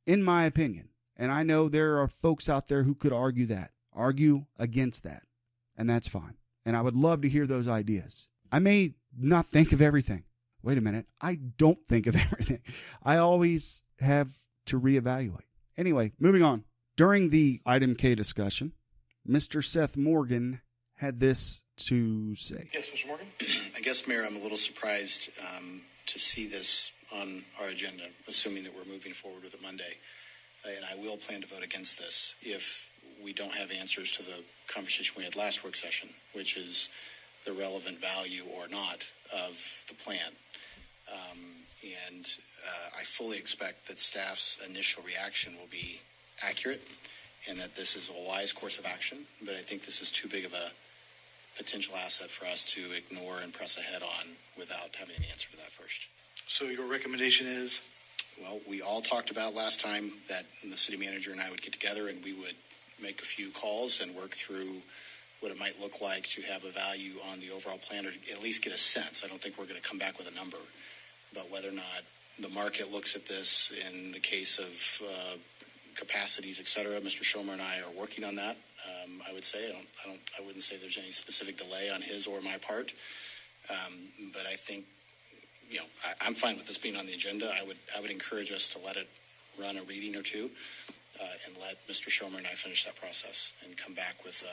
in my opinion. And I know there are folks out there who could argue against that, and that's fine. And I would love to hear those ideas. I may not think of everything. Wait a minute. I don't think of everything. I always have to reevaluate. Anyway, moving on. During the item K discussion, Mr. Seth Morgan had this to say. Yes, Mr. Morgan? I guess, Mayor, I'm a little surprised to see this on our agenda, assuming that we're moving forward with it Monday. And I will plan to vote against this if we don't have answers to the conversation we had last work session, which is the relevant value or not of the plan. I fully expect that staff's initial reaction will be accurate and that this is a wise course of action, but I think this is too big of a potential asset for us to ignore and press ahead on without having an answer to that first. So your recommendation is? Well, we all talked about last time that the city manager and I would get together and we would make a few calls and work through what it might look like to have a value on the overall plan, or to at least get a sense. I don't think we're going to come back with a number, but whether or not the market looks at this in the case of capacities, et cetera. Mr. Schomer and I are working on that. I would say I wouldn't say there's any specific delay on his or my part, but I think I'm fine with this being on the agenda. I would encourage us to let it run a reading or two, and let Mr. Schomer and I finish that process and come back with.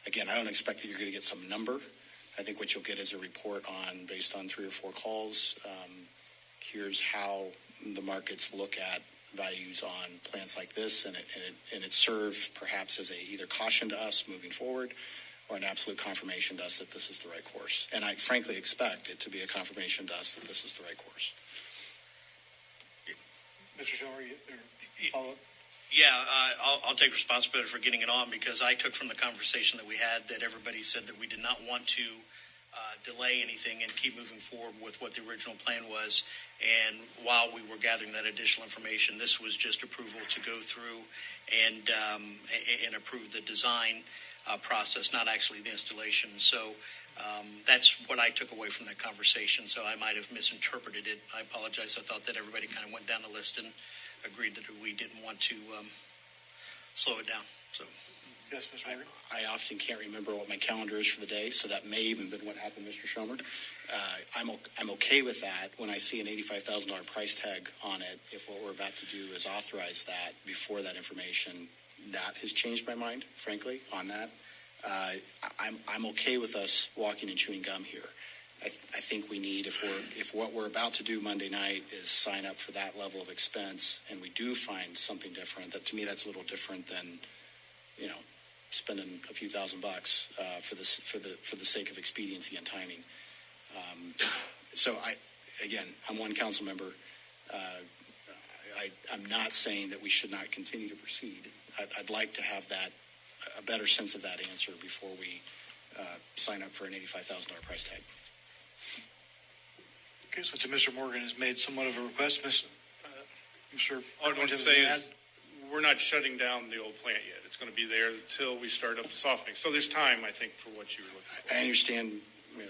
Again, I don't expect that you're going to get some number. I think what you'll get is a report based on 3 or 4 calls. Here's how the markets look at values on plans like this, and it serves perhaps as either caution to us moving forward or an absolute confirmation to us that this is the right course. And I frankly expect it to be a confirmation to us that this is the right course. Mr. Schomer, follow up? Yeah, I'll take responsibility for getting it on, because I took from the conversation that we had that everybody said that we did not want to delay anything and keep moving forward with what the original plan was. And while we were gathering that additional information, this was just approval to go through and approve the design process, not actually the installation. So that's what I took away from that conversation. So I might have misinterpreted it. I apologize. I thought that everybody kind of went down the list and agreed that we didn't want to slow it down. So, yes, Mr. Morgan? I often can't remember what my calendar is for the day, so that may even been what happened, Mr. Schomer. I'm okay with that when I see an $85,000 price tag on it. If what we're about to do is authorize that before that information, that has changed my mind, frankly, on that. I'm okay with us walking and chewing gum here. I think we need, if what we're about to do Monday night is sign up for that level of expense, and we do find something different, that to me that's a little different than, spending a few $1,000 for the sake of expediency and timing. So I'm one council member. I'm not saying that we should not continue to proceed. I'd like to have a better sense of that answer before we sign up for an $85,000 price tag. Okay, so Mr. Morgan has made somewhat of a request. Mr. All I want to say is we're not shutting down the old plant yet. It's going to be there until we start up the softening. So there's time, I think, for what you're looking for. I understand.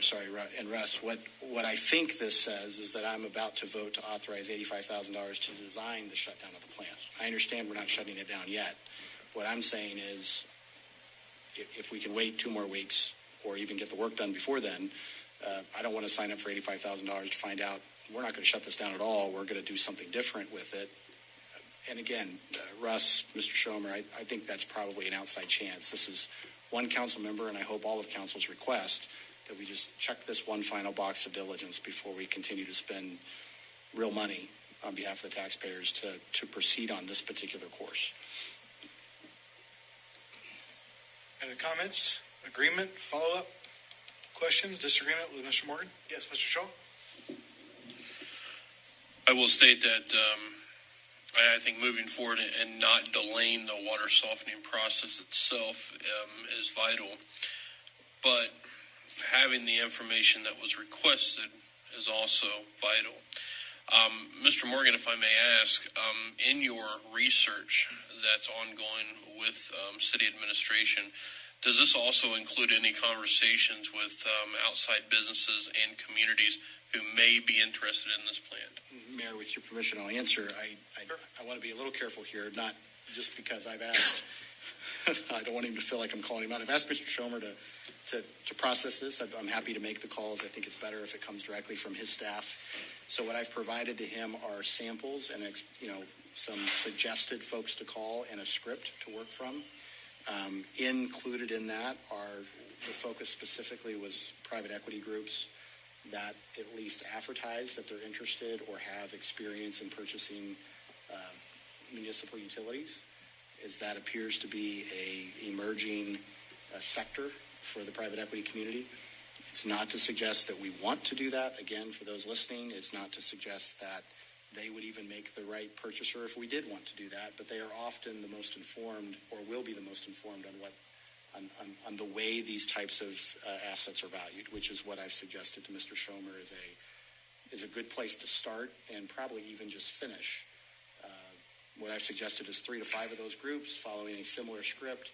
Sorry, and Russ, what I think this says is that I'm about to vote to authorize $85,000 to design the shutdown of the plant. I understand we're not shutting it down yet. What I'm saying is if we can wait 2 more weeks or even get the work done before then, I don't want to sign up for $85,000 to find out we're not going to shut this down at all. We're going to do something different with it. And again, Russ, Mr. Schomer, I think that's probably an outside chance. This is one council member, and I hope all of council's request that we just check this one final box of diligence before we continue to spend real money on behalf of the taxpayers to proceed on this particular course. Any comments? Agreement? Follow-up? Questions? Disagreement with Mr. Morgan? Yes, Mr. Shaw? I will state that I think moving forward and not delaying the water softening process itself is vital. But having the information that was requested is also vital. Mr. Morgan, if I may ask, in your research that's ongoing with city administration, does this also include any conversations with outside businesses and communities who may be interested in this plan? Mayor, with your permission, I'll answer. I want to be a little careful here, not just because I've asked. I don't want him to feel like I'm calling him out. I've asked Mr. Schomer to process this. I'm happy to make the calls. I think it's better if it comes directly from his staff. So what I've provided to him are samples and some suggested folks to call and a script to work from. Included in that are the focus specifically was private equity groups that at least advertise that they're interested or have experience in purchasing municipal utilities, as that appears to be a emerging sector for the private equity community. It's not to suggest that we want to do that. Again, for those listening, it's not to suggest that they would even make the right purchaser if we did want to do that, but they are often the most informed, or will be the most informed on the way these types of assets are valued, which is what I've suggested to Mr. Schomer is a good place to start and probably even just finish. What I've suggested is 3 to 5 of those groups following a similar script,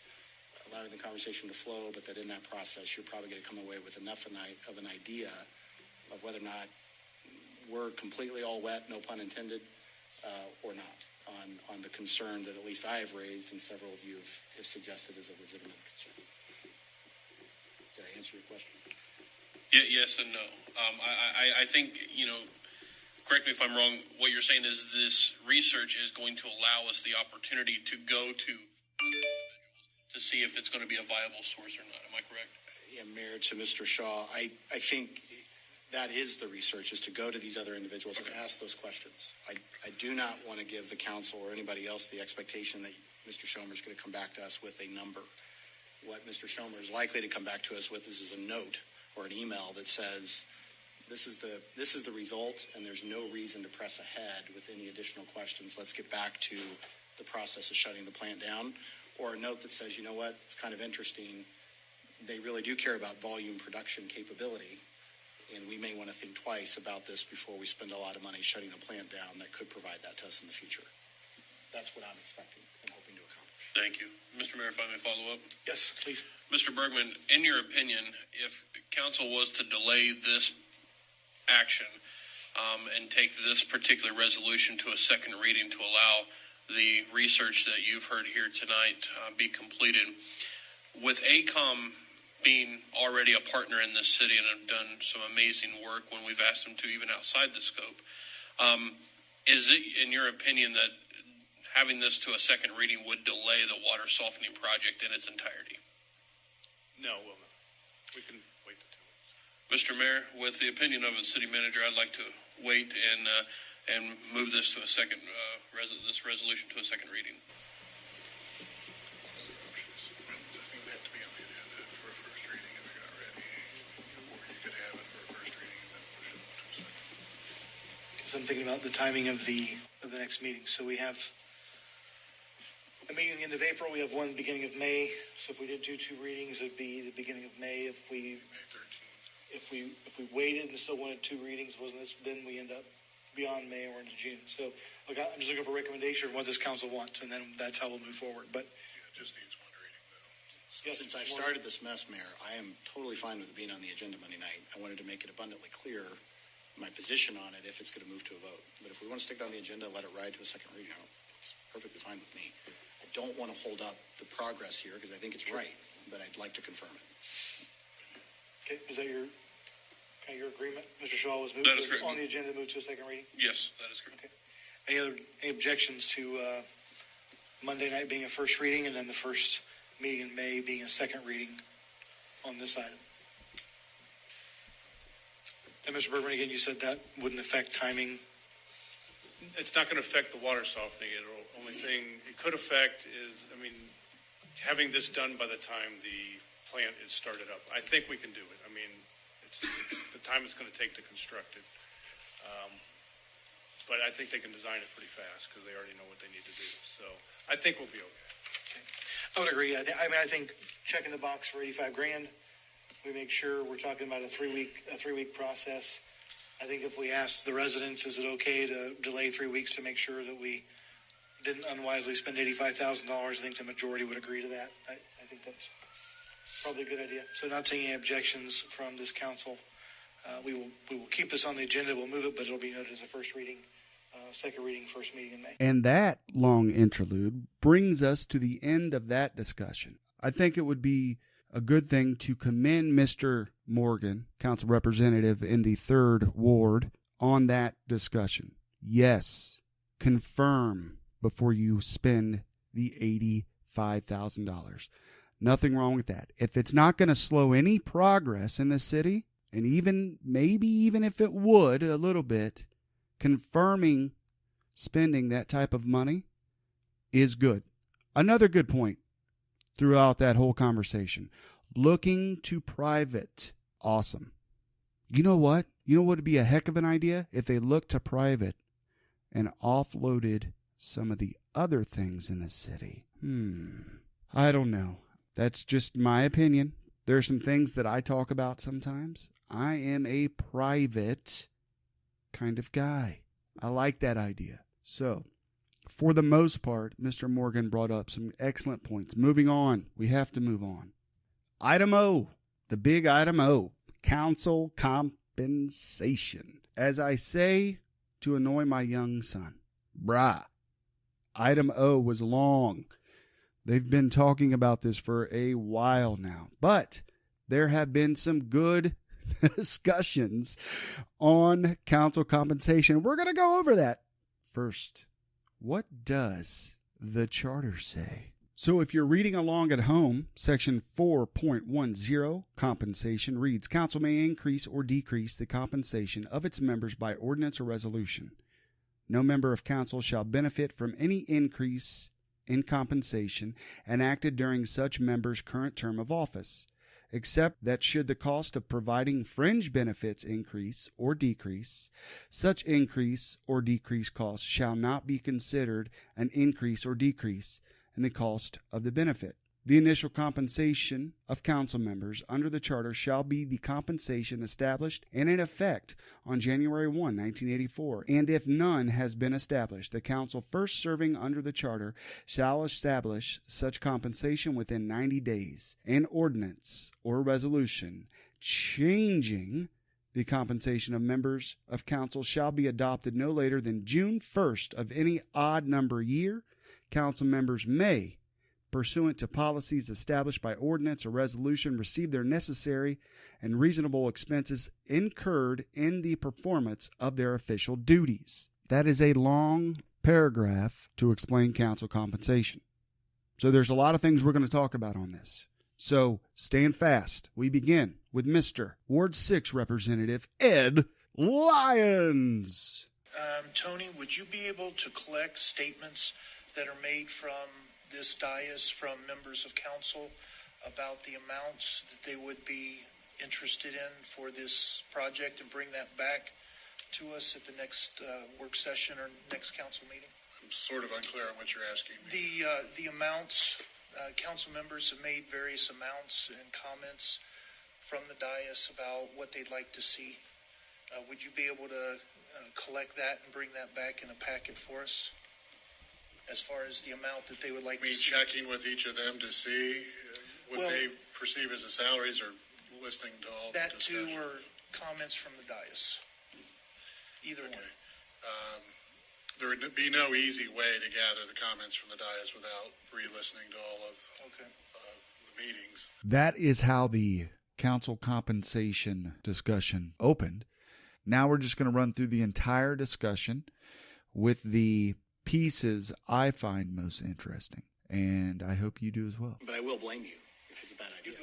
allowing the conversation to flow, but that in that process you're probably going to come away with enough of an idea of whether or not we're completely all wet, no pun intended, or not, on the concern that at least I have raised and several of you have suggested is a legitimate concern. Did I answer your question? Yeah, yes and no. I think, correct me if I'm wrong, what you're saying is this research is going to allow us the opportunity to go to other individuals to see if it's going to be a viable source or not. Am I correct? Yeah, Mayor, to Mr. Shaw, I think that is the research, is to go to these other individuals and ask those questions. I do not want to give the council or anybody else the expectation that Mr. Schomer is going to come back to us with a number. What Mr. Schomer is likely to come back to us with is a note or an email that says, this is the result, and there's no reason to press ahead with any additional questions. Let's get back to the process of shutting the plant down. Or a note that says, you know what, it's kind of interesting. They really do care about volume production capability, and we may want to think twice about this before we spend a lot of money shutting a plant down that could provide that to us in the future. That's what I'm expecting and hoping to accomplish. Thank you. Mr. Mayor, if I may follow up? Yes, please. Mr. Bergman, in your opinion, if council was to delay this action and take this particular resolution to a second reading to allow the research that you've heard here tonight be completed, with ACOM being already a partner in this city and have done some amazing work when we've asked them to, even outside the scope, is it, in your opinion, that having this to a second reading would delay the water softening project in its entirety? No, we'll not. We can wait the 2 weeks. Mr. Mayor, with the opinion of a city manager, I'd like to wait and move this to a second, this resolution to a second reading. So I'm thinking about the timing of the next meeting. So we have a meeting at the end of April. We have one beginning of May. So if we did do 2 readings, it'd be the beginning of May. If we waited and still wanted 2 readings, wasn't this? Then we end up beyond May or into June. So look, I'm just looking for a recommendation of what this council wants, and then that's how we'll move forward. But it just needs 1 reading, though. Yes, since I started this mess, Mayor, I am totally fine with it being on the agenda Monday night. I wanted to make it abundantly clear my position on it if it's going to move to a vote. But if we want to stick it on the agenda, let it ride to a second reading, it's perfectly fine with me. I don't want to hold up the progress here because I think it's right, but I'd like to confirm it. Okay, is that your agreement? Mr. Shaw was moved on the agenda to move to a second reading? Yes, that is correct. Okay. Any objections to Monday night being a first reading and then the first meeting in May being a second reading on this item? And Mr. Bergman, again, you said that wouldn't affect timing. It's not going to affect the water softening. The only thing it could affect is, having this done by the time the plant is started up. I think we can do it. It's the time it's going to take to construct it. But I think they can design it pretty fast because they already know what they need to do. So I think we'll be okay. I would agree. I think checking the box for $85,000, we make sure we're talking about a three-week process. I think if we ask the residents, is it okay to delay 3 weeks to make sure that we didn't unwisely spend $85,000, I think the majority would agree to that. I think that's Probably a good idea. So not seeing any objections from this council. We will keep this on the agenda. We'll move it, but it'll be noted as a first reading, second reading, first meeting in May. And that long interlude brings us to the end of that discussion. I think it would be a good thing to commend Mr. Morgan, council representative in the 3rd Ward, on that discussion. Yes, confirm before you spend the $85,000. Nothing wrong with that. If it's not going to slow any progress in the city, and maybe even if it would a little bit, confirming spending that type of money is good. Another good point throughout that whole conversation, looking to private. Awesome. You know what? You know what would be a heck of an idea? If they looked to private and offloaded some of the other things in the city. I don't know. That's just my opinion. There are some things that I talk about sometimes. I am a private kind of guy. I like that idea. So, for the most part, Mr. Morgan brought up some excellent points. Moving on. We have to move on. Item O. The big item O. Council compensation. As I say to annoy my young son, brah. Item O was long. They've been talking about this for a while now, but there have been some good discussions on council compensation. We're going to go over that. First, what does the charter say? So if you're reading along at home, section 4.10, compensation reads, council may increase or decrease the compensation of its members by ordinance or resolution. No member of council shall benefit from any increase in compensation enacted during such member's current term of office, except that should the cost of providing fringe benefits increase or decrease, such increase or decrease cost shall not be considered an increase or decrease in the cost of the benefit. The initial compensation of council members under the charter shall be the compensation established and in effect on January 1, 1984, and if none has been established, the council first serving under the charter shall establish such compensation within 90 days. An ordinance or resolution changing the compensation of members of council shall be adopted no later than June 1st of any odd number year. Council members may, pursuant to policies established by ordinance or resolution, receive their necessary and reasonable expenses incurred in the performance of their official duties. That is a long paragraph to explain council compensation. So there's a lot of things we're going to talk about on this. So stand fast. We begin with Mr. Ward 6 Representative Ed Lyons. Tony, would you be able to collect statements that are made from this dais from members of council about the amounts that they would be interested in for this project and bring that back to us at the next work session or next council meeting? I'm sort of unclear on what you're asking me. The amounts, council members have made various amounts and comments from the dais about what they'd like to see. Would you be able to collect that and bring that back in a packet for us? As far as the amount that they would like to see. Checking with each of them to see what they perceive as the salaries, or listening to all that the discussion? That too, or comments from the dais. Either one. There would be no easy way to gather the comments from the dais without re-listening to all of the meetings. That is how the council compensation discussion opened. Now we're just going to run through the entire discussion with the pieces I find most interesting, and I hope you do as well. But I will blame you if it's a bad idea.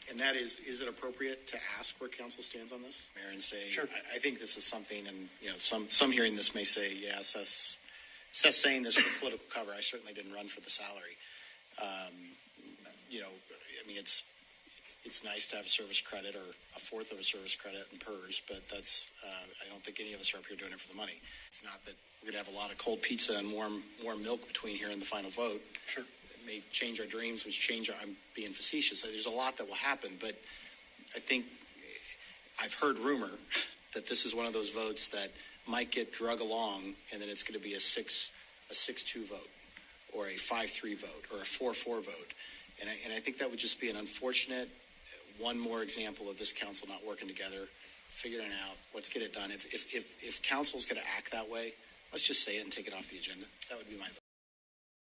And that is it appropriate to ask where council stands on this, Mayor, and say, sure. I think this is something, and some hearing this may say, yeah, Seth's saying this for political cover. I certainly didn't run for the salary. It's nice to have a service credit or a fourth of a service credit in PERS, but that's I don't think any of us are up here doing it for the money. It's not that we're going to have a lot of cold pizza and warm milk between here and the final vote. Sure. It may change our dreams, I'm being facetious. There's a lot that will happen, but I think I've heard rumor that this is one of those votes that might get drug along, and then it's going to be a 6-2 vote, or a 5-3 vote, or a 4-4 vote. And I think that would just be an unfortunate one more example of this council not working together, figuring it out. Let's get it done. If council's going to act that way, let's just say it and take it off the agenda. That would be my vote.